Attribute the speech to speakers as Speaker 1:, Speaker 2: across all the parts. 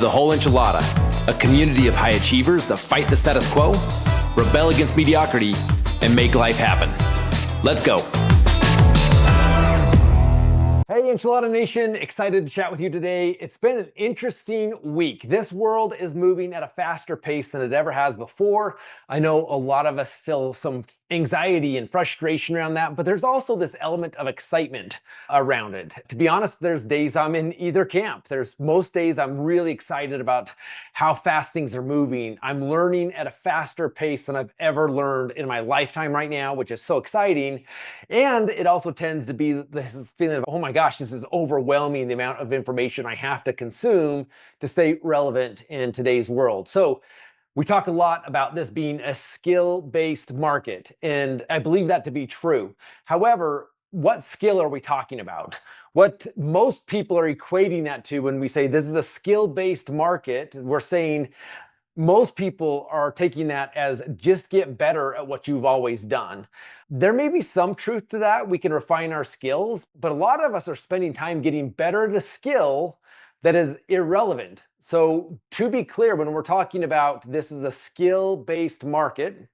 Speaker 1: The Whole Enchilada, a community of high achievers that fight the status quo, rebel against mediocrity, and make life happen. Let's go.
Speaker 2: Hey, Enchilada Nation, excited to chat with you today. It's been an interesting week. This world is moving at a faster pace than it ever has before. I know a lot of us feel some anxiety and frustration around that, but there's also this element of excitement around it. To be honest, there's days I'm in either camp. There's most days I'm really excited about how fast things are moving. I'm learning at a faster pace than I've ever learned in my lifetime right now, which is so exciting. And it also tends to be this feeling of, oh my gosh, this is overwhelming, the amount of information I have to consume to stay relevant in today's world. So we talk a lot about this being a skill-based market, and I believe that to be true. However, what skill are we talking about? What most people are equating that to when we say this is a skill-based market, we're saying most people are taking that as just get better at what you've always done. There may be some truth to that. We can refine our skills, but a lot of us are spending time getting better at a skill that is irrelevant. So to be clear, when we're talking about this is a skill-based market,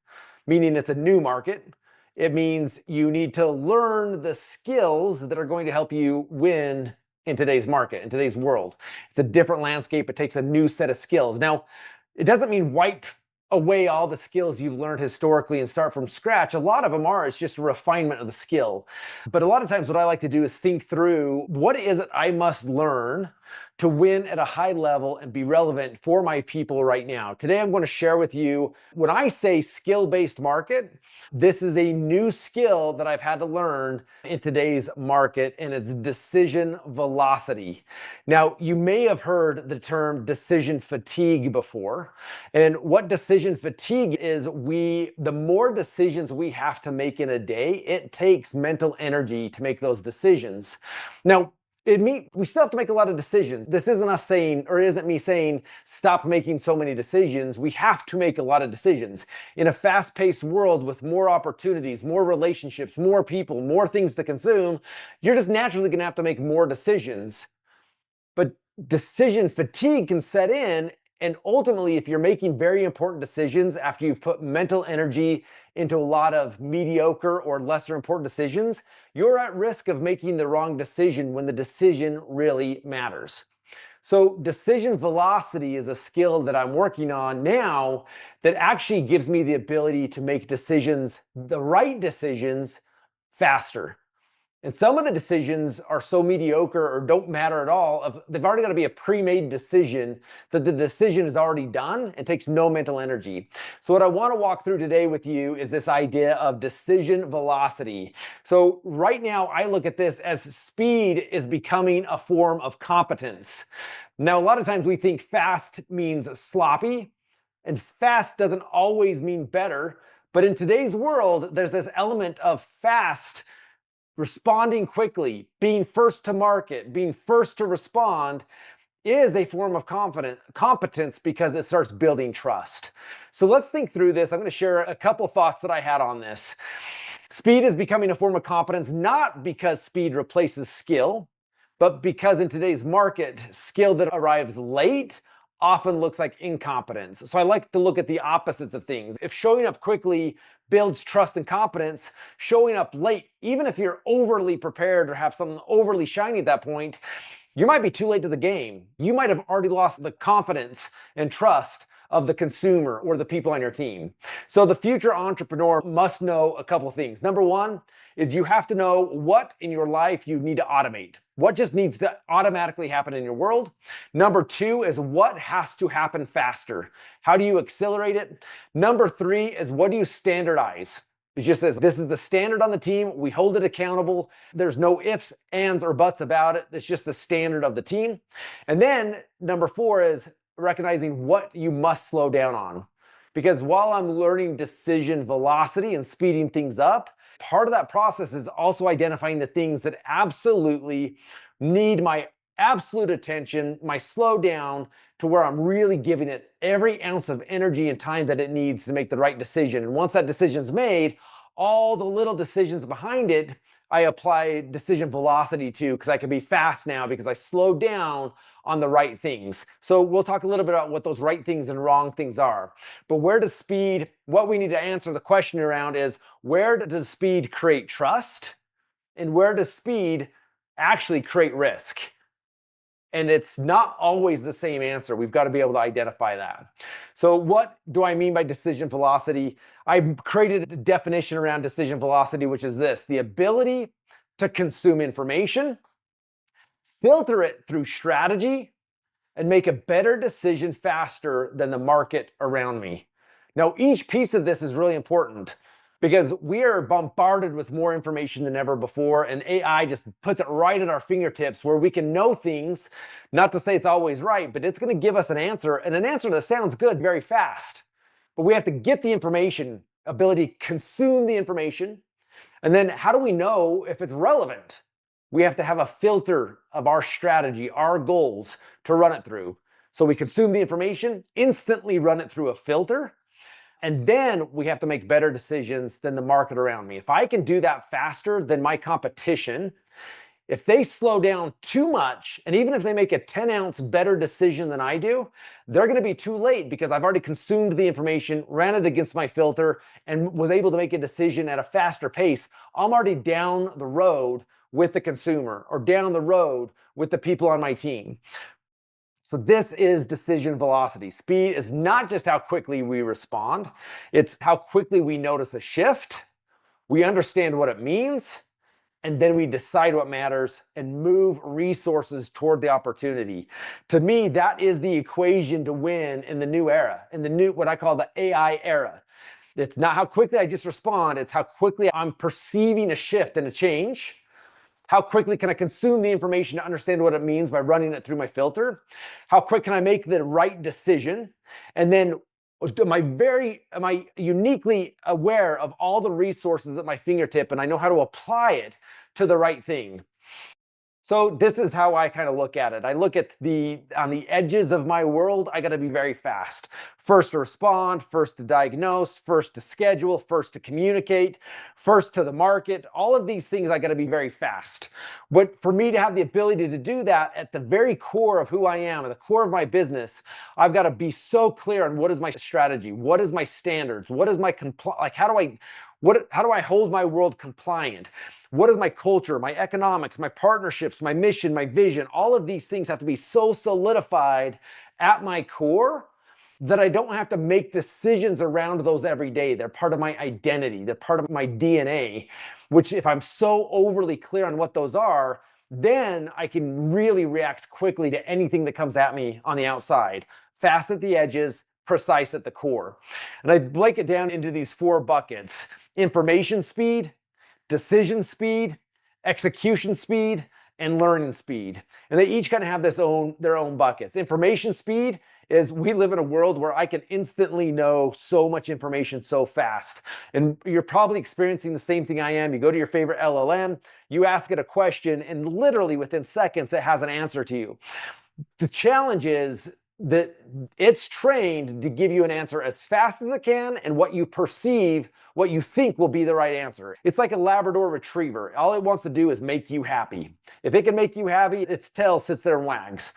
Speaker 2: meaning it's a new market, it means you need to learn the skills that are going to help you win in today's market, in today's world. It's a different landscape. It takes a new set of skills. Now, it doesn't mean wipe away all the skills you've learned historically and start from scratch. A lot of them are, it's just a refinement of the skill. But a lot of times what I like to do is think through what is it I must learn to win at a high level and be relevant for my people right now. Today, I'm going to share with you, when I say skill-based market, this is a new skill that I've had to learn in today's market, and it's decision velocity. Now, you may have heard the term decision fatigue before. And what decision fatigue is, the more decisions we have to make in a day, it takes mental energy to make those decisions. Now, we still have to make a lot of decisions. This isn't us saying, or isn't me saying, stop making so many decisions. We have to make a lot of decisions. In a fast-paced world with more opportunities, more relationships, more people, more things to consume, you're just naturally going to have to make more decisions. But decision fatigue can set in, and ultimately, if you're making very important decisions after you've put mental energy into a lot of mediocre or lesser important decisions, you're at risk of making the wrong decision when the decision really matters. So decision velocity is a skill that I'm working on now that actually gives me the ability to make decisions, the right decisions, faster. And some of the decisions are so mediocre or don't matter at all. They've already got to be a pre-made decision that the decision is already done and takes no mental energy. So what I want to walk through today with you is this idea of decision velocity. So right now I look at this as speed is becoming a form of competence. Now, a lot of times we think fast means sloppy, and fast doesn't always mean better. But in today's world, there's this element of fast, responding quickly, being first to market, being first to respond is a form of competence because it starts building trust. So let's think through this. I'm going to share a couple thoughts that I had on this. Speed is becoming a form of competence, not because speed replaces skill, but because in today's market, skill that arrives late often looks like incompetence. So I like to look at the opposites of things. If showing up quickly builds trust and competence, showing up late, even if you're overly prepared or have something overly shiny at that point, you might be too late to the game. You might have already lost the confidence and trust of the consumer or the people on your team. So the future entrepreneur must know a couple things. Number one is you have to know what in your life you need to automate. What just needs to automatically happen in your world? Number two is what has to happen faster. How do you accelerate it? Number three is what do you standardize? It just says, this is the standard on the team. We hold it accountable. There's no ifs, ands, or buts about it. It's just the standard of the team. And then number four is recognizing what you must slow down on. Because while I'm learning decision velocity and speeding things up, part of that process is also identifying the things that absolutely need my absolute attention, my slow down to where I'm really giving it every ounce of energy and time that it needs to make the right decision. And once that decision's made, all the little decisions behind it, I apply decision velocity to because I can be fast now because I slowed down on the right things. So we'll talk a little bit about what those right things and wrong things are. But where does speed, what we need to answer the question around is, where does speed create trust? And where does speed actually create risk? And it's not always the same answer. We've got to be able to identify that. So what do I mean by decision velocity? I created a definition around decision velocity, which is this: the ability to consume information, filter it through strategy, and make a better decision faster than the market around me. Now, each piece of this is really important because we are bombarded with more information than ever before, and AI just puts it right at our fingertips where we can know things, not to say it's always right, but it's going to give us an answer, and an answer that sounds good very fast. But we have to get the information, ability to consume the information, and then how do we know if it's relevant? We have to have a filter of our strategy, our goals to run it through. So we consume the information, instantly run it through a filter, and then we have to make better decisions than the market around me. If I can do that faster than my competition, if they slow down too much, and even if they make a 10-ounce better decision than I do, they're going to be too late because I've already consumed the information, ran it against my filter, and was able to make a decision at a faster pace. I'm already down the road with the consumer or down the road with the people on my team. So this is decision velocity. Speed is not just how quickly we respond, it's how quickly we notice a shift, we understand what it means, and then we decide what matters and move resources toward the opportunity. To me, that is the equation to win in the new era, in the new, what I call the AI era. It's not how quickly I just respond, it's how quickly I'm perceiving a shift and a change. How quickly can I consume the information to understand what it means by running it through my filter? How quick can I make the right decision? And then am I uniquely aware of all the resources at my fingertip and I know how to apply it to the right thing? So this is how I kind of look at it. I look at on the edges of my world, I got to be very fast. First to respond, first to diagnose, first to schedule, first to communicate, first to the market. All of these things, I got to be very fast. But for me to have the ability to do that at the very core of who I am, at the core of my business, I've got to be so clear on what is my strategy, what is my standards, what is my how do I hold my world compliant? What is my culture, my economics, my partnerships, my mission, my vision? All of these things have to be so solidified at my core that I don't have to make decisions around those every day. They're part of my identity. They're part of my DNA, which if I'm so overly clear on what those are, then I can really react quickly to anything that comes at me on the outside. Fast at the edges, precise at the core. And I break it down into these 4 buckets: information speed, decision speed, execution speed, and learning speed. And they each kind of have their own buckets. Information speed is we live in a world where I can instantly know so much information so fast. And you're probably experiencing the same thing I am. You go to your favorite LLM, you ask it a question, and literally within seconds, it has an answer to you. The challenge is that it's trained to give you an answer as fast as it can and what you perceive, what you think will be the right answer. It's like a Labrador retriever. All it wants to do is make you happy. If it can make you happy, its tail sits there and wags.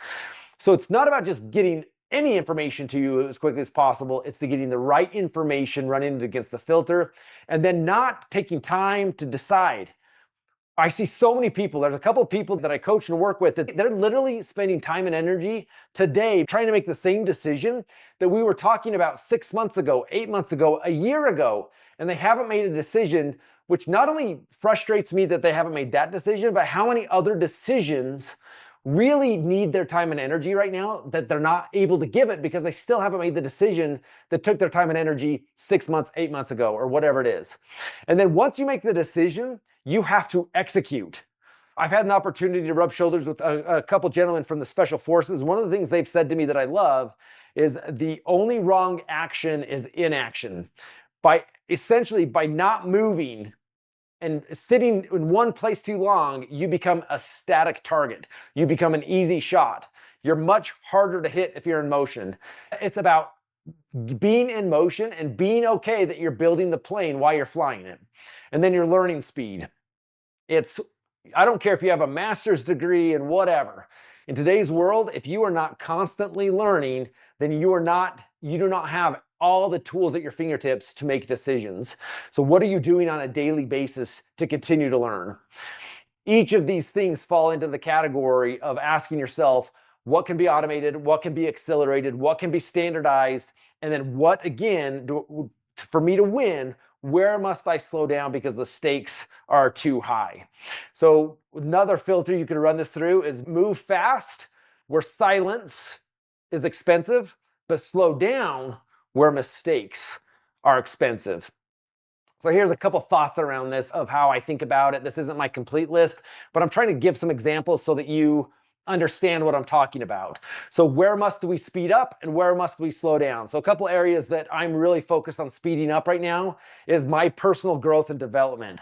Speaker 2: So it's not about just getting any information to you as quickly as possible. It's the getting the right information, running it against the filter, and then not taking time to decide. I see so many people, there's a couple of people that I coach and work with, that they're literally spending time and energy today trying to make the same decision that we were talking about 6 months ago, 8 months ago, a year ago, and they haven't made a decision, which not only frustrates me that they haven't made that decision, but how many other decisions really need their time and energy right now that they're not able to give it because they still haven't made the decision that took their time and energy 6 months, 8 months ago, or whatever it is. And then once you make the decision, you have to execute. I've had an opportunity to rub shoulders with a couple gentlemen from the Special Forces. One of the things they've said to me that I love is the only wrong action is inaction. By not moving and sitting in one place too long, you become a static target. You become an easy shot. You're much harder to hit if you're in motion. It's about being in motion and being okay that you're building the plane while you're flying it. And then your learning speed. I don't care if you have a master's degree and whatever. In today's world, if you are not constantly learning, then you do not have all the tools at your fingertips to make decisions. So what are you doing on a daily basis to continue to learn? Each of these things fall into the category of asking yourself, what can be automated, what can be accelerated, what can be standardized, and then what, again, for me to win, where must I slow down because the stakes are too high? So another filter you could run this through is move fast where silence is expensive, but slow down where mistakes are expensive. So here's a couple thoughts around this of how I think about it. This isn't my complete list, but I'm trying to give some examples so that you understand what I'm talking about. So where must we speed up and where must we slow down? So a couple areas that I'm really focused on speeding up right now is my personal growth and development.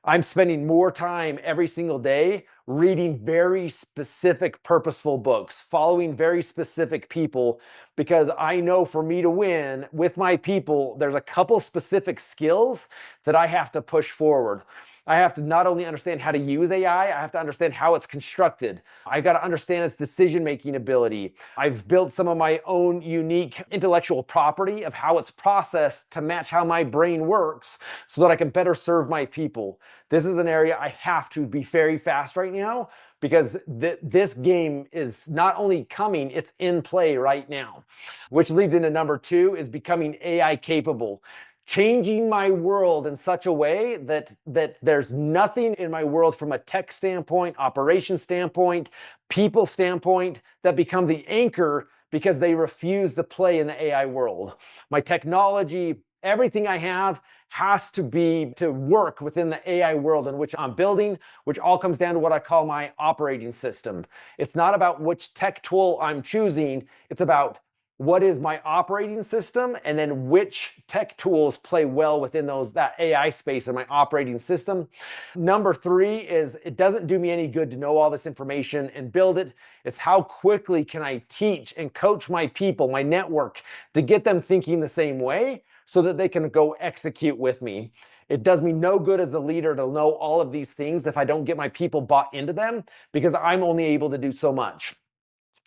Speaker 2: I'm spending more time every single day reading very specific, purposeful books, following very specific people, because I know for me to win with my people, there's a couple specific skills that I have to push forward. I have to not only understand how to use AI, I have to understand how it's constructed. I got to understand its decision-making ability. I've built some of my own unique intellectual property of how it's processed to match how my brain works so that I can better serve my people. This is an area I have to be very fast right now because this game is not only coming, it's in play right now. Which leads into number 2 is becoming AI capable. Changing my world in such a way that there's nothing in my world from a tech standpoint, operation standpoint, people standpoint that become the anchor because they refuse to play in the AI world. My technology, everything I have has to be to work within the AI world in which I'm building, which all comes down to what I call my operating system. It's not about which tech tool I'm choosing. It's about what is my operating system and then which tech tools play well within that AI space in my operating system. Number 3 is it doesn't do me any good to know all this information and build it. It's how quickly can I teach and coach my people, my network, to get them thinking the same way so that they can go execute with me. It does me no good as a leader to know all of these things if I don't get my people bought into them because I'm only able to do so much.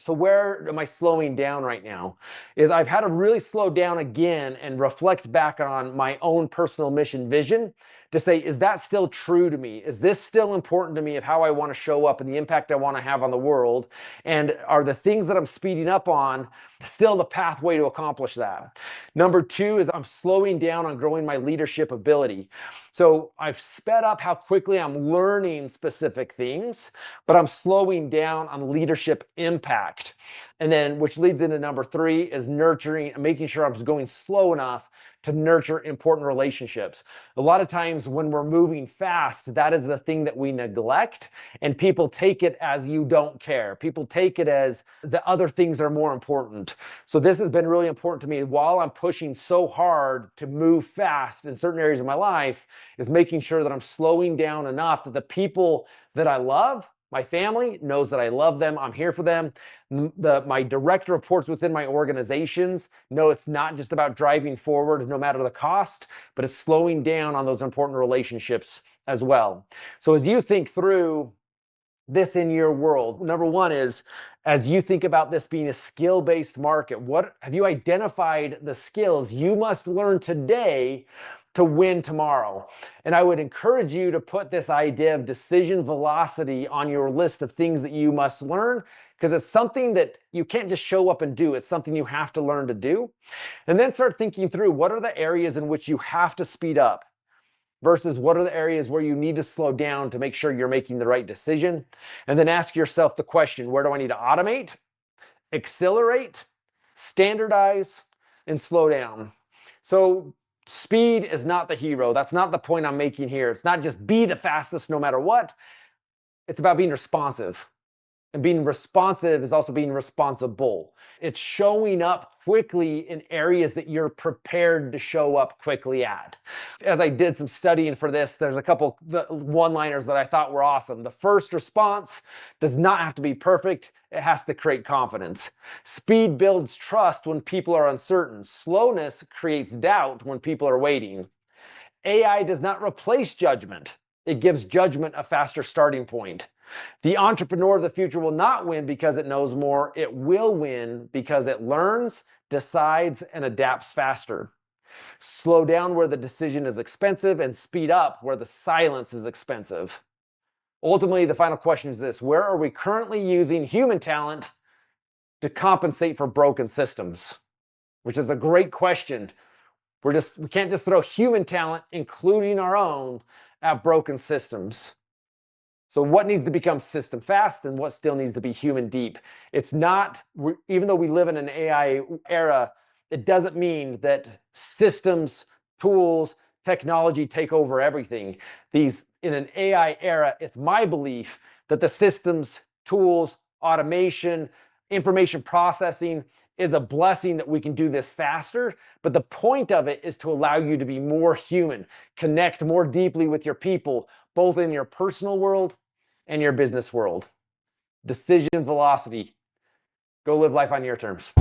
Speaker 2: So where am I slowing down right now? Is I've had to really slow down again and reflect back on my own personal mission vision to say, is that still true to me? Is this still important to me of how I want to show up and the impact I want to have on the world? And are the things that I'm speeding up on still the pathway to accomplish that? Number 2 is I'm slowing down on growing my leadership ability. So I've sped up how quickly I'm learning specific things, but I'm slowing down on leadership impact. And then, which leads into number 3 is nurturing and making sure I'm going slow enough to nurture important relationships. A lot of times when we're moving fast, that is the thing that we neglect, and people take it as you don't care. People take it as the other things are more important. So this has been really important to me while I'm pushing so hard to move fast in certain areas of my life, is making sure that I'm slowing down enough that the people that I love, my family, knows that I love them, I'm here for them. My direct reports within my organizations know it's not just about driving forward no matter the cost, but it's slowing down on those important relationships as well. So as you think through this in your world, number 1 is, as you think about this being a skill-based market, what have you identified the skills you must learn today to win tomorrow? And I would encourage you to put this idea of decision velocity on your list of things that you must learn, because it's something that you can't just show up and do. It's something you have to learn to do. And then start thinking through what are the areas in which you have to speed up versus what are the areas where you need to slow down to make sure you're making the right decision. And then ask yourself the question, where do I need to automate, accelerate, standardize, and slow down? So speed is not the hero. That's not the point I'm making here. It's not just be the fastest no matter what. It's about being responsive. And being responsive is also being responsible. It's showing up quickly in areas that you're prepared to show up quickly at. As I did some studying for this, there's a couple one-liners that I thought were awesome. The first response does not have to be perfect. It has to create confidence. Speed builds trust when people are uncertain. Slowness creates doubt when people are waiting. AI does not replace judgment. It gives judgment a faster starting point. The entrepreneur of the future will not win because it knows more. It will win because it learns, decides, and adapts faster. Slow down where the decision is expensive and speed up where the silence is expensive. Ultimately, the final question is this: where are we currently using human talent to compensate for broken systems? Which is a great question. We can't just throw human talent, including our own, at broken systems. So what needs to become system fast and what still needs to be human deep? It's not, even though we live in an AI era, it doesn't mean that systems, tools, technology take over everything. In an AI era, it's my belief that the systems, tools, automation, information processing is a blessing that we can do this faster. But the point of it is to allow you to be more human, connect more deeply with your people, both in your personal world and your business world. Decision velocity. Go live life on your terms.